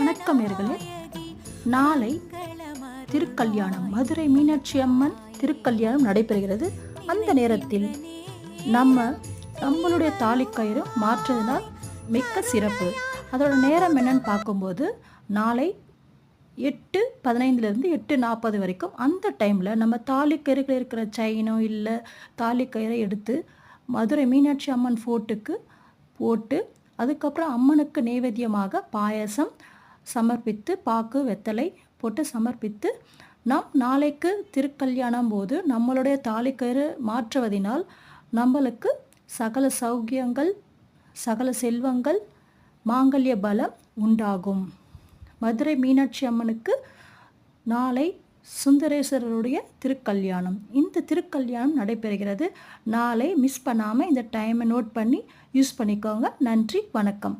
வணக்கம் நேயர்களே. நாளை திருக்கல்யாணம், மதுரை மீனாட்சி அம்மன் திருக்கல்யாணம் நடைபெறுகிறது. அந்த நேரத்தில் நம்மளுடைய தாலிக்கயிறு மாற்றுவதனால் மிக்க சிறப்பு. அதோட நேரம் என்னன்னு பார்க்கும்போது நாளை 8:15 8:40 வரைக்கும். அந்த டைமில் நம்ம தாலிக்கயிறுகள் இருக்கிற செயினோ இல்லை தாலிக்கயிறை எடுத்து மதுரை மீனாட்சி அம்மன் ஃபோர்ட்டுக்கு போட்டு அதுக்கப்புறம் அம்மனுக்கு நைவேத்தியமாக பாயசம் சமர்ப்பித்து பாக்கு வெத்தலை போட்டு சமர்ப்பித்து நாம் நாளைக்கு திருக்கல்யாணம் போது நம்மளுடைய தாலிக்கயிறு மாற்றுவதினால் நம்மளுக்கு சகல சௌக்கியங்கள், சகல செல்வங்கள், மாங்கல்ய பலம் உண்டாகும். மதுரை மீனாட்சி அம்மனுக்கு நாளை சுந்தரேஸ்வரருடைய திருக்கல்யாணம். இந்த திருக்கல்யாணம் நடைபெறுகிறது. நாளை மிஸ் பண்ணாமல் இந்த டைமை நோட் பண்ணி யூஸ் பண்ணிக்கோங்க. நன்றி, வணக்கம்.